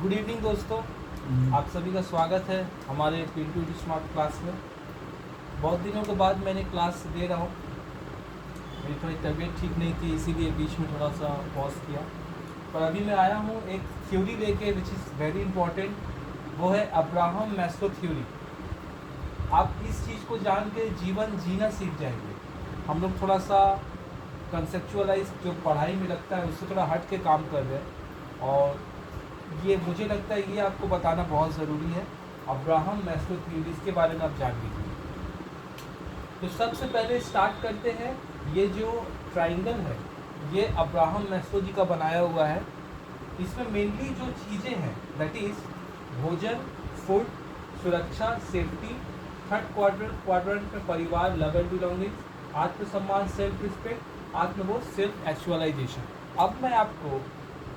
Good evening दोस्तों, आप सभी का स्वागत है हमारे पिंटू स्मार्ट क्लास में। बहुत दिनों के बाद मैंने क्लास दे रहा हूँ। मेरी थोड़ी तबीयत ठीक नहीं थी, इसीलिए बीच में थोड़ा सा पॉज किया। पर अभी मैं आया हूँ एक थ्योरी लेके विच इज़ वेरी इंपॉर्टेंट, वो है अब्राहम मैस्लो थ्योरी। आप इस चीज़ को जान के जीवन जीना सीख जाएंगे। हम लोग थोड़ा सा कंसेप्चुअलाइज जो पढ़ाई में लगता है उससे थोड़ा हट के काम कर रहे हैं, और ये मुझे लगता है ये आपको बताना बहुत ज़रूरी है। अब्राहम मैस्लो थ्योरी के बारे में आप जान लीजिए। तो सबसे पहले स्टार्ट करते हैं। ये जो ट्राइंगल है ये अब्राहम मैस्लो जी का बनाया हुआ है। इसमें मेनली जो चीज़ें हैं दैट इज़ भोजन, फूड, सुरक्षा, सेफ्टी। थर्ड क्वाड्रेंट में परिवार, लव एंड बिलोंगिंग्स, आत्मसम्मान, सेल्फ रिस्पेक्ट, आत्मबोध, सेल्फ एक्चुअलाइजेशन। अब मैं आपको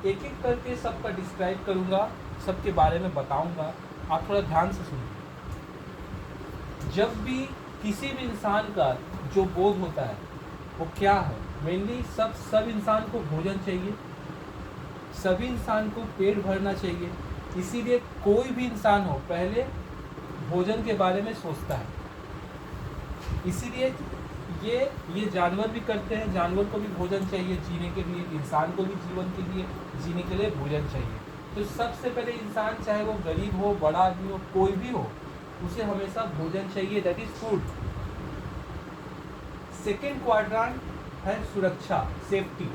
एक एक करके सबका डिस्क्राइब करूँगा, सबके बारे में बताऊँगा। आप थोड़ा ध्यान से सुनिए। जब भी किसी भी इंसान का जो बोध होता है वो क्या है, मेनली सब इंसान को भोजन चाहिए, सभी इंसान को पेट भरना चाहिए। इसीलिए कोई भी इंसान हो पहले भोजन के बारे में सोचता है। इसीलिए ये जानवर भी करते हैं, जानवर को भी भोजन चाहिए जीने के लिए, इंसान को भी जीवन के लिए जीने के लिए भोजन चाहिए। तो सबसे पहले इंसान, चाहे वो गरीब हो, बड़ा आदमी हो, कोई भी हो, उसे हमेशा भोजन चाहिए, that is food. Second quadrant है सुरक्षा, सेफ्टी।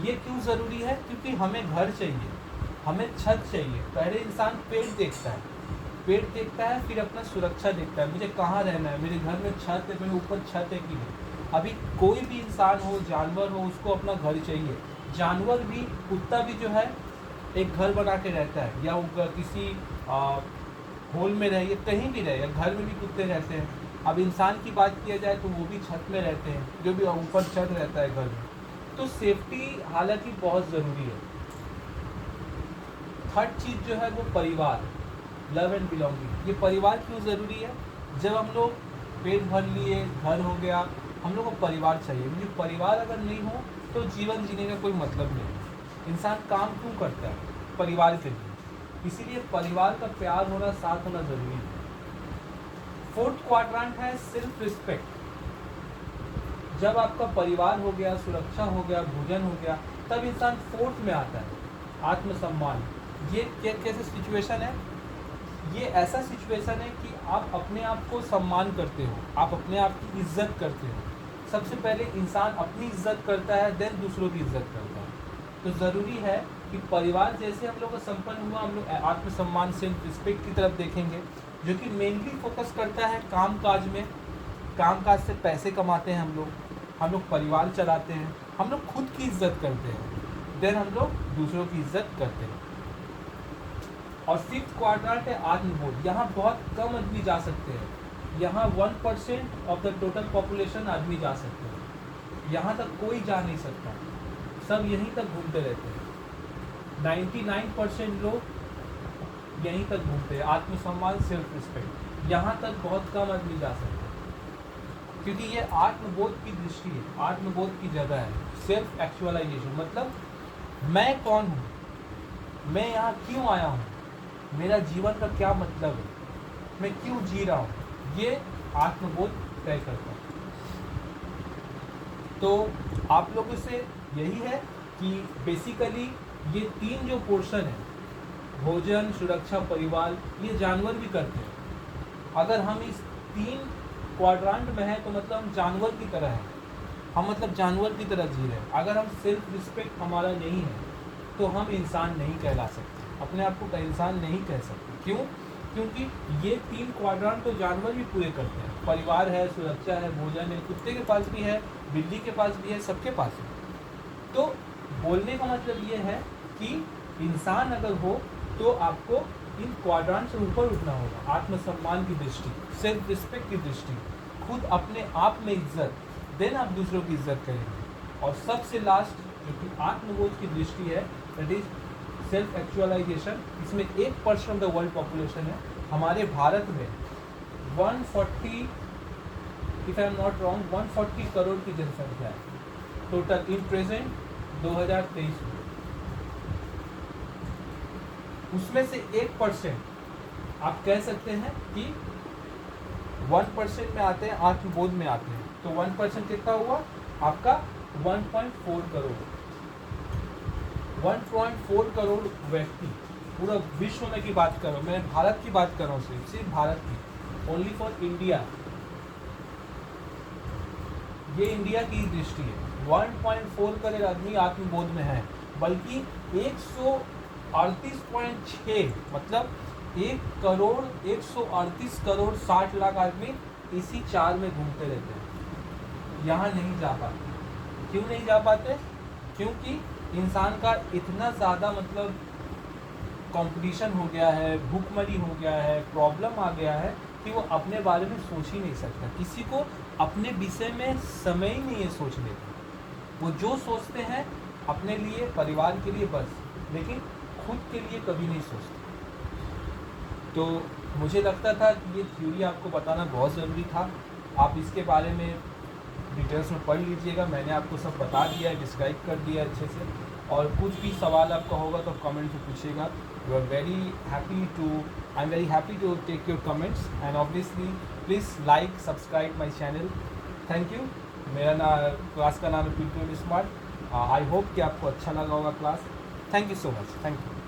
ये क्यों ज़रूरी है? क्योंकि हमें घर चाहिए, हमें छत चाहिए। पहले इंसान पेट देखता है, फिर अपना सुरक्षा देखता है, मुझे कहाँ रहना है, मेरे घर में छत है, मेरे ऊपर छत है कि नहीं। अभी कोई भी इंसान हो, जानवर हो, उसको अपना घर चाहिए। जानवर भी, कुत्ता भी जो है एक घर बना के रहता है, या वो किसी होल में रहे, या कहीं भी रहे, या घर में भी कुत्ते रहते हैं। अब इंसान की बात किया जाए तो वो भी छत में रहते हैं, जो भी ऊपर छत रहता है घर में। तो सेफ्टी हालांकि बहुत ज़रूरी है। थर्ड चीज़ जो है वो परिवार, लव एंड बिलोंगिंग। ये परिवार क्यों ज़रूरी है? जब हम लोग पेट भर लिए, घर हो गया, हम लोग को परिवार चाहिए, क्योंकि परिवार अगर नहीं हो तो जीवन जीने का कोई मतलब नहीं। इंसान काम क्यों करता है? परिवार के लिए। इसीलिए परिवार का प्यार होना, साथ होना ज़रूरी है। फोर्थ क्वाड्रेंट है सेल्फ रिस्पेक्ट। जब आपका परिवार हो गया, सुरक्षा हो गया, भोजन हो गया, तब इंसान फोर्थ में आता है, आत्मसम्मान। ये कैसे सिचुएशन है? ये ऐसा सिचुएशन है कि आप अपने आप को सम्मान करते हो, आप अपने आप की इज्जत करते हो। सबसे पहले इंसान अपनी इज्जत करता है, देन दूसरों की इज्जत करता है। तो ज़रूरी है कि परिवार जैसे हम लोग का संपन्न हुआ, हम लोग आत्मसम्मान, सेल्फ रिस्पेक्ट की तरफ देखेंगे, जो कि मेनली फोकस करता है काम काज में। काम काज से पैसे कमाते हैं हम लोग परिवार चलाते हैं, हम लोग खुद की इज्जत करते हैं, देन हम लोग दूसरों की इज्जत करते हैं। और फिफ्थ क्वाड्रेंट है आत्मबोध। यहाँ बहुत कम आदमी जा सकते हैं, यहाँ 1% ऑफ द टोटल पॉपुलेशन आदमी जा सकते हैं। यहाँ तक कोई जा नहीं सकता, सब यहीं तक घूमते रहते हैं। 99% लोग यहीं तक घूमते हैं। आत्मसम्मान, सेल्फ रिस्पेक्ट, यहाँ तक बहुत कम आदमी जा सकते हैं, क्योंकि ये आत्मबोध की दृष्टि है, आत्मबोध की जगह है। सेल्फ एक्चुअलाइजेशन मतलब मैं कौन हूँ, मैं यहाँ क्यों आया हूँ, मेरा जीवन का क्या मतलब है, मैं क्यों जी रहा हूँ, ये आत्मबोध तय करता है। तो आप लोगों से यही है कि बेसिकली ये तीन जो पोर्शन है, भोजन, सुरक्षा, परिवार, ये जानवर भी करते हैं। अगर हम इस तीन क्वाड्रेंट में है तो मतलब हम जानवर की तरह हैं, हम मतलब जानवर की तरह जी रहे हैं। अगर हम सेल्फ रिस्पेक्ट हमारा नहीं है तो हम इंसान नहीं कहला सकते, अपने आप को इंसान नहीं कह सकते। क्यों? क्योंकि ये तीन क्वाड्रेंट तो जानवर भी पूरे करते हैं। परिवार है, सुरक्षा है, भोजन है, कुत्ते के पास भी है, बिल्ली के पास भी है, सबके पास है। तो बोलने का मतलब ये है कि इंसान अगर हो तो आपको इन क्वाड्रेंट से ऊपर उठना होगा। आत्मसम्मान की दृष्टि, सेल्फ रिस्पेक्ट की दृष्टि, खुद अपने आप में इज्जत, देन आप दूसरों की इज्जत करेंगे। और सबसे लास्ट जो कि आत्मबोध की दृष्टि है, दैट इज सेल्फ एक्चुअलाइजेशन। इसमें 1% ऑफ द वर्ल्ड पॉपुलेशन है। हमारे भारत में 140, if I am not wrong, 140 crore की जनसंख्या है टोटल इन प्रेजेंट 2023 में। उसमें से 1% आप कह सकते हैं कि 1% में आते हैं, आत्मबोध में आते हैं। तो 1% कितना हुआ आपका 1.4 करोड़। 1.4 करोड़ व्यक्ति, पूरा विश्व में की बात करो, मैं भारत की बात कर रहा हूँ, सिर्फ भारत की, ओनली फॉर इंडिया। ये इंडिया की दृष्टि है। 1.4 करोड़ आदमी आत्मबोध में है, बल्कि 138.6 मतलब 138 करोड़ 60 लाख आदमी इसी 4 में घूमते रहते हैं, यहाँ नहीं जा पाते। क्यों नहीं जा पाते? क्योंकि इंसान का इतना ज़्यादा मतलब कंपटीशन हो गया है, भूखमरी हो गया है, प्रॉब्लम आ गया है कि वो अपने बारे में सोच ही नहीं सकता। किसी को अपने विषय में समय ही नहीं है सोचने का। वो जो सोचते हैं अपने लिए, परिवार के लिए बस, लेकिन खुद के लिए कभी नहीं सोचते। तो मुझे लगता था कि ये थ्योरी आपको बताना बहुत ज़रूरी था। आप इसके बारे में डिटेल्स में पढ़ लीजिएगा, मैंने आपको सब बता दिया है, डिस्क्राइब कर दिया है अच्छे से। और कुछ भी सवाल आपका होगा तो कमेंट में पूछिएगा। I am very happy to take your comments and obviously please like subscribe my channel. Thank you. मेरा क्लास का नाम है पिंटू स्मार्ट। आई होप कि आपको अच्छा लगा होगा class. Thank you so much. Thank you.